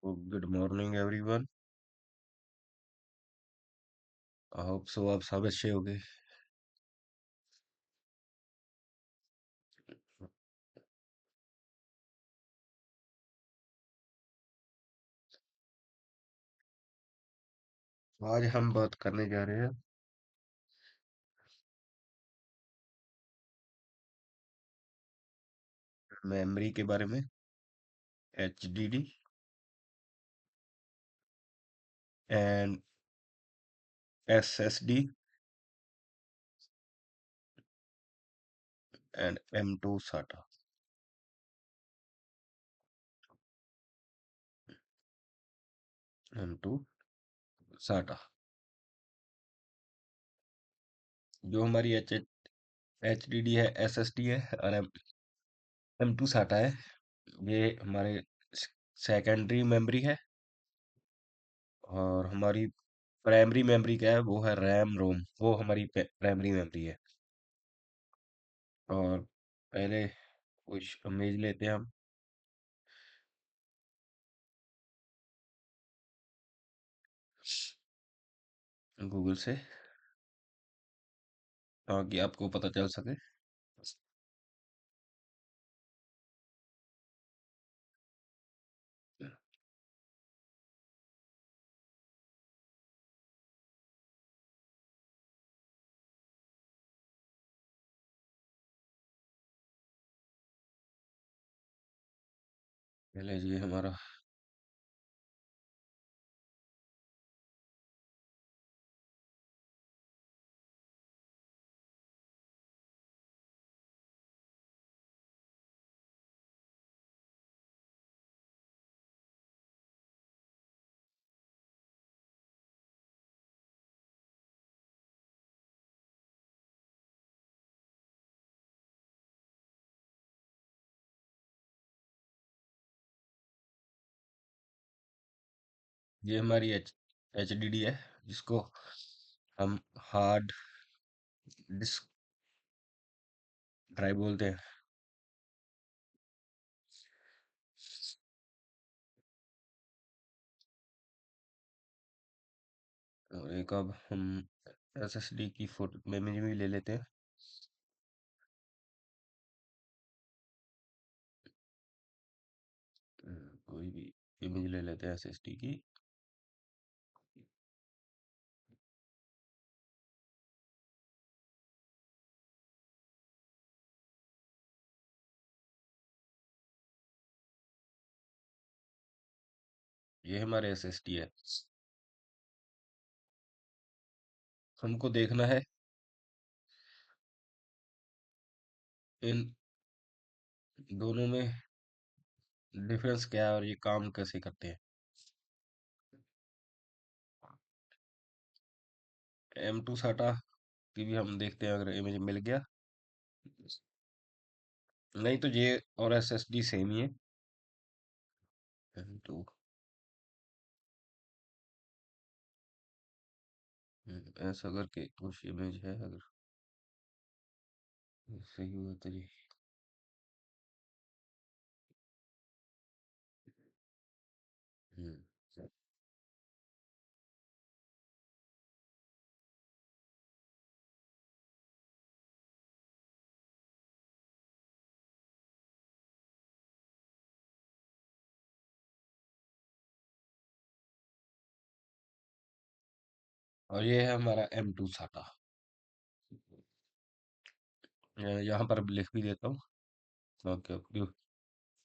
Good morning everyone. I hope so आप सब अच्छे होंगे। आज हम बात करने जा रहे हैं मेमोरी के बारे में। HDD and SSD and M2 SATA। M2 SATA जो हमारी HDD है, SSD है और M2 SATA है। ये हमारे सेकेंडरी मेमोरी है। और हमारी प्राइमरी मेमोरी क्या है, वो है रैम रोम। वो हमारी प्राइमरी मेमोरी है। और पहले कुछ इमेज लेते हैं हम गूगल से, ताकि आपको पता चल सके। पहले ये हमारा ये हमारी HDD है, जिसको हम हार्ड डिस्क ड्राइव बोलते हैं। और एक अब हम SSD की फोटो मेमोरी भी ले लेते हैं। कोई भी इमेज ले लेते हैं SSD की। ये हमारे SSD है। हमको देखना है इन दोनों में डिफरेंस क्या है और ये काम कैसे करते हैं। M2 SATA की भी हम देखते हैं, अगर इमेज मिल गया। नहीं तो ये और SSD सेम ही है। M2 ऐसा करके कुछ इमेज है, अगर सही हुआ तो ये। हम्म, और ये है हमारा M2 SATA। यहाँ पर अब लिख भी देता हूँ ताकि आपको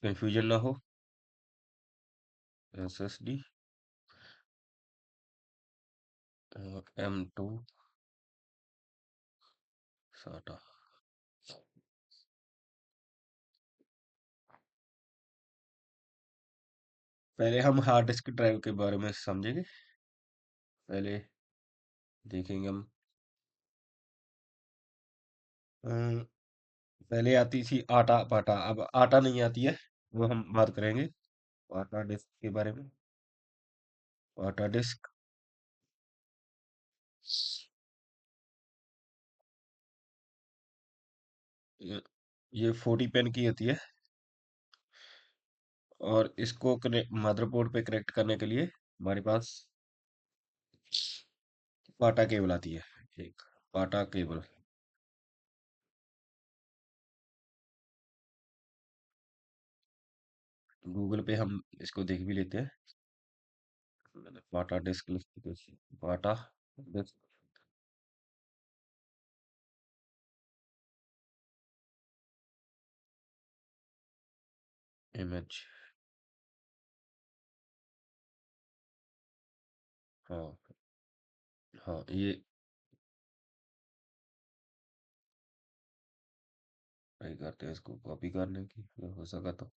कंफ्यूजन ना हो। SSD और M2 SATA। पहले हम हार्ड डिस्क ड्राइव के बारे में समझेंगे। पहले देखेंगे हम। अम, पहले आती थी आटा पाटा, अब आटा नहीं आती है। वो हम बात करेंगे आटा डिस्क के बारे में। आटा डिस्क ये ये 40 पेन की होती है। और इसको मदरबोर्ड पे कनेक्ट करने के लिए हमारे पास पाटा केबल आती है। एक पाटा केबल। गूगल पे हम इसको देख भी लेते हैं। मैंने पाटा डिस्क पाटा डिस्क इमेज। हाँ, हाँ, ये ट्राई करते हैं इसको कॉपी करने की, अगर हो सका तो।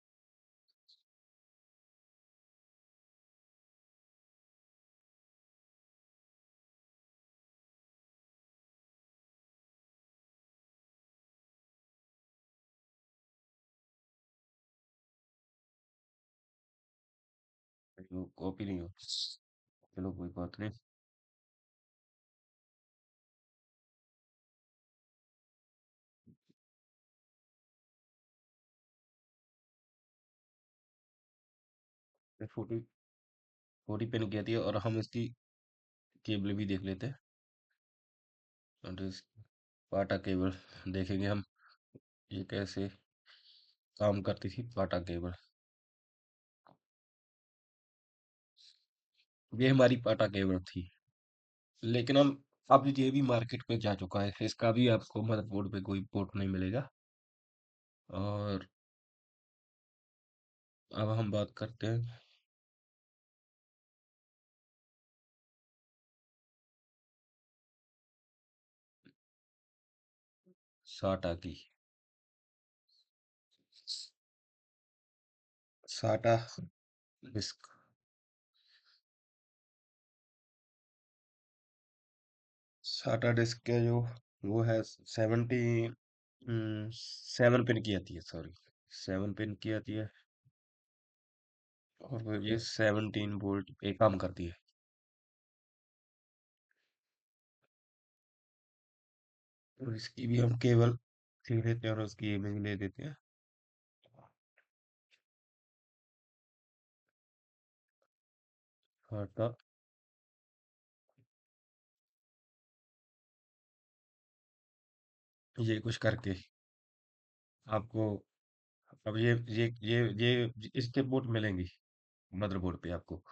वो कॉपी नहीं हो। चलो कोई बात नहीं। फोर्टी फोर्टी पिन की आती है और हम इसकी केबल भी देख लेते हैं। और पाटा केबल देखेंगे हम, ये कैसे काम करती थी पाटा केबल। ये हमारी पाटा केबल थी, लेकिन हम अब ये भी मार्केट में जा चुका है, इसका भी आपको मदरबोर्ड पे कोई पोर्ट नहीं मिलेगा। और अब हम बात करते हैं साटा की। साटा डिस्क। साटा डिस्क के जो वो है 7 पिन की आती है, सॉरी, 7 पिन की आती है। और वो ये 17 वोल्ट पे काम करती है। और इसकी भी हम केबल सीख लेते हैं और उसकी इमेज ले देते हैं। साटा, ये कुछ करके आपको, अब ये इसके पोर्ट मिलेंगी मदरबोर्ड पे आपको।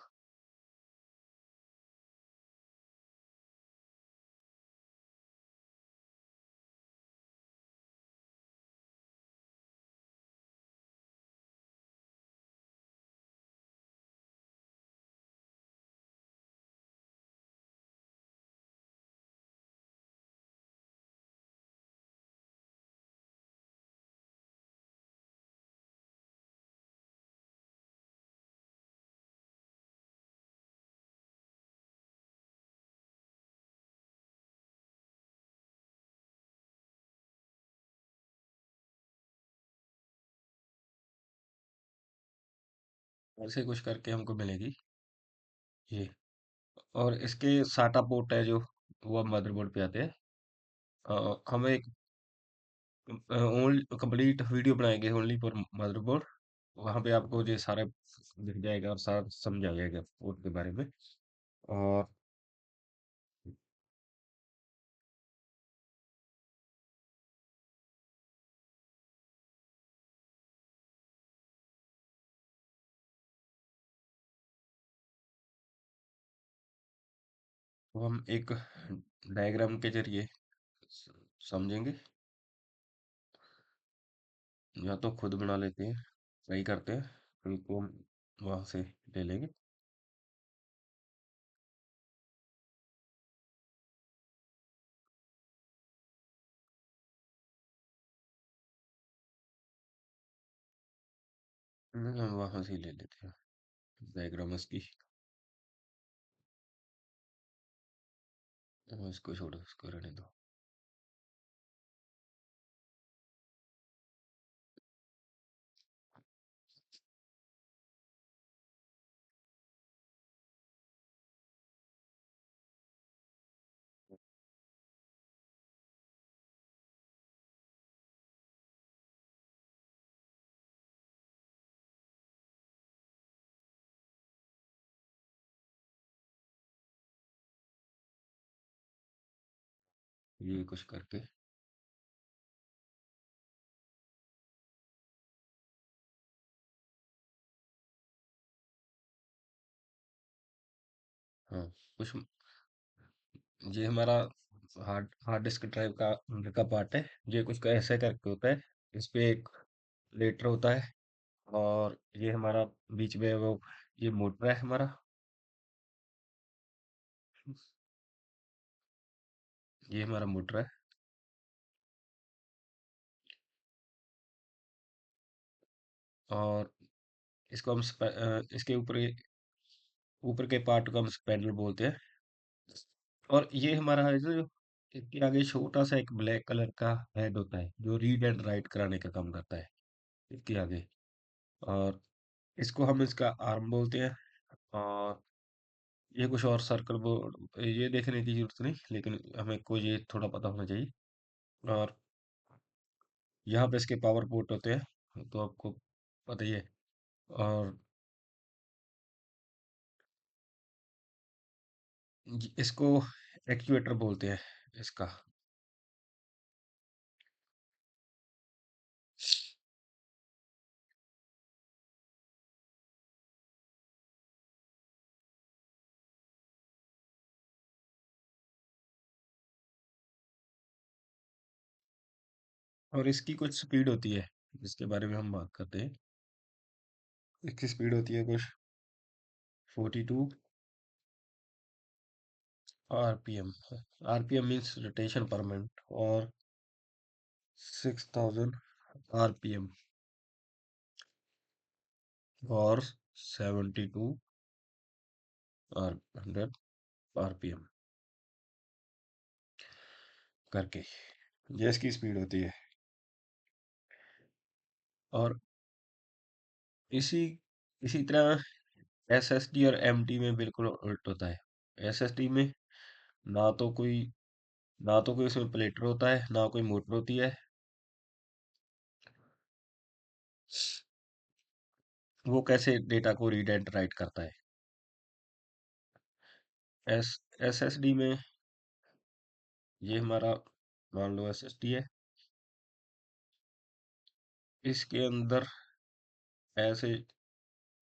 ऐसे कुछ करके हमको मिलेगी ये। और इसके साटा पोर्ट है जो, वो मदरबोर्ड पे आते हैं। हम एक ओनली कंप्लीट वीडियो बनाएंगे ओनली फॉर मदरबोर्ड। वहां पे आपको ये सारा दिख जाएगा और सारा समझ आ जाएगा पोर्ट के बारे में। और हम एक डायग्राम के जरिए स- समझेंगे, या तो खुद बना लेते हैं, ट्राई करते हैं, उनको हम वहां से ले लेंगे। नहीं, हम वहां से ही ले लेते हैं डायग्राम इसकी। इसको छोड़ो, इसको रहने दो। ये कुछ करके। हाँ, कुछ ये हमारा हार्ड हार्ड डिस्क ड्राइव का अंदर का पार्ट है। ये कुछ का ऐसे करके होता है। इस पे एक लेटर होता है, और ये हमारा बीच में वो ये मोटर है हमारा। ये हमारा मोटर है। और इसको हम इसके ऊपर के पार्ट को हम स्पैनर बोलते हैं। और ये हमारा है जो इसके आगे छोटा सा एक ब्लैक कलर का हेड होता है, जो रीड एंड राइट कराने का काम करता है इसके आगे। और इसको हम इसका आर्म बोलते हैं। और ये कुछ और सर्कल बोर्ड ये देखने की जरूरत नहीं, लेकिन हमें को ये थोड़ा पता होना चाहिए। और यहाँ पे इसके पावर पोर्ट होते हैं, तो आपको पता ही है। और इसको एक्चुएटर बोलते हैं इसका। और इसकी कुछ स्पीड होती है, जिसके बारे में हम बात करते हैं। इसकी स्पीड होती है कुछ 42 आरपीएम। आरपीएम मीन्स रोटेशन पर मिनट। और 6000 आरपीएम और 72 आर 100 आरपीएम करके ये इसकी स्पीड होती है। और इसी इसी तरह एसएसडी और एमडी में बिल्कुल उल्ट होता है। एसएसडी में ना तो कोई ना तो कोई उसमें प्लेटर होता है, ना कोई मोटर होती है। वो कैसे डेटा को रीड एंड राइट करता है? एस एसएसडी में ये हमारा मान लो एसएसडी है। इसके अंदर ऐसे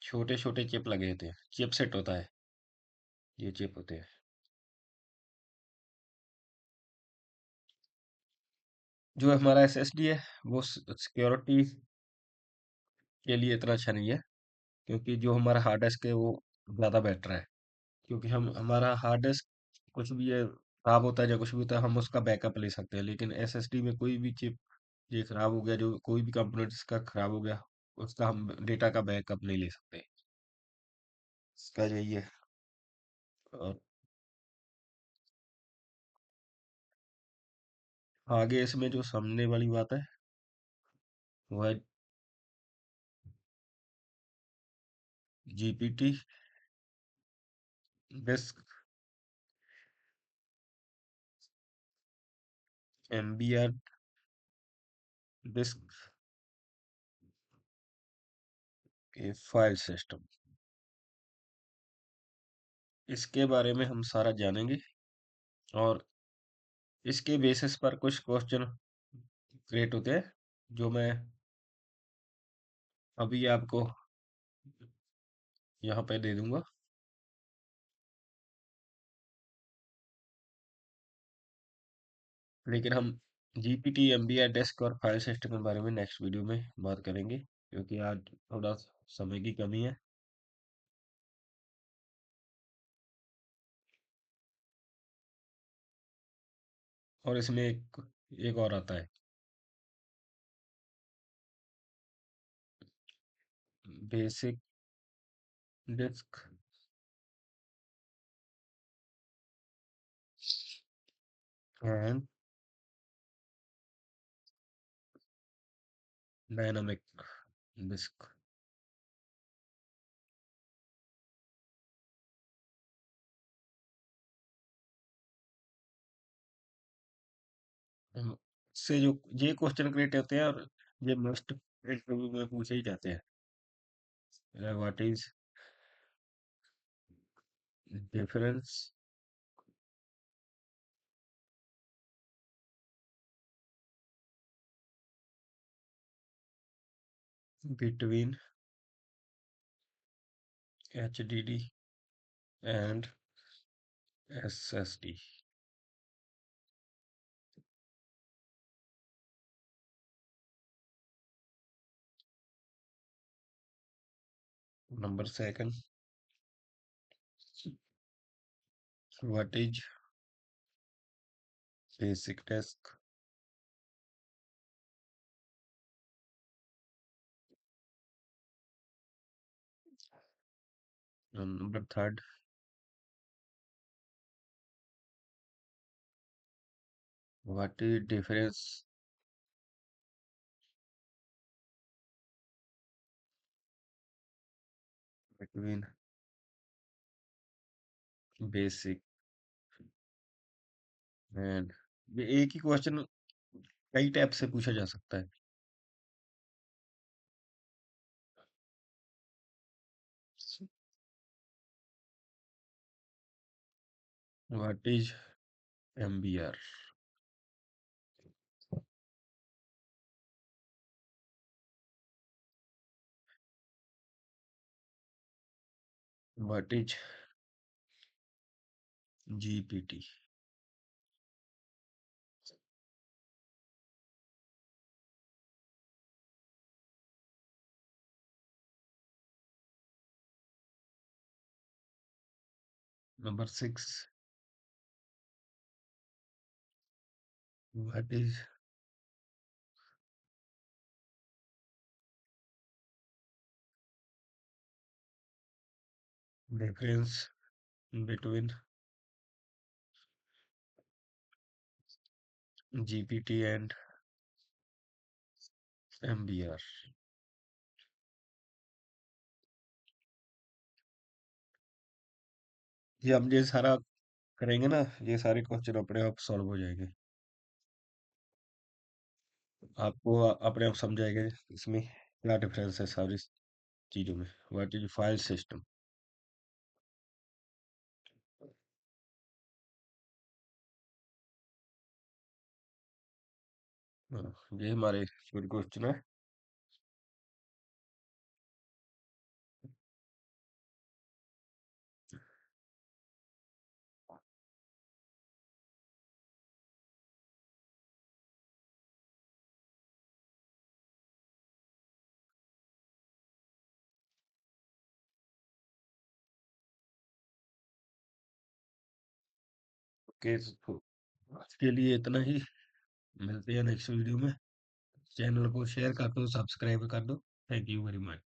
छोटे छोटे चिप लगे होते हैं, चिपसेट होता है। ये चिप होते हैं। जो हमारा एसएसडी है वो सिक्योरिटी के लिए इतना अच्छा नहीं है, क्योंकि जो हमारा हार्ड डिस्क है वो ज़्यादा बेटर है। क्योंकि हम हमारा हार्ड डिस्क कुछ भी है खराब होता है या कुछ भी होता है, हम उसका बैकअप ले सकते हैं। लेकिन एसएसडी में कोई भी चिप ये खराब हो गया, जो कोई भी कंपोनेंट इसका खराब हो गया, उसका हम डेटा का बैकअप नहीं ले सकते। इसका यही है। और आगे इसमें जो समझने वाली बात है वो है जीपीटी डिस्क, एमबीआर डिस्क के फाइल सिस्टम। इसके बारे में हम सारा जानेंगे। और इसके बेसिस पर कुछ क्वेश्चन क्रिएट होते हैं, जो मैं अभी आपको यहाँ पे दे दूंगा। लेकिन हम जीपीटी एमबीआर डेस्क और फाइल सिस्टम के बारे में नेक्स्ट वीडियो में बात करेंगे, क्योंकि आज थोड़ा समय की कमी है। और इसमें एक और आता है, basic disk and dynamic disk. से जो ये क्वेश्चन क्रिएट होते हैं, और ये मोस्ट इंटरव्यू में पूछे ही जाते हैं। What is difference between HDD and SSD. Number second, what is basic disk? Number third, what is difference between basic and ये एक ही क्वेश्चन कई टाइप से पूछा जा सकता है. What is MBR? What is GPT? Number six, what is difference between GPT and MBR? ये हम ये सारा करेंगे ना, ये सारे क्वेश्चन अपने आप सॉल्व हो जाएंगे. आपको अपने आप समझाएंगे इसमें क्या डिफरेंस है सारी चीजों में. What is file system? ये हमारे कुछ क्वेश्चन है. ओके, तो आज के लिए इतना ही. मिलते हैं नेक्स्ट वीडियो में. चैनल को शेयर कर दो, सब्सक्राइब कर दो. Thank you very much.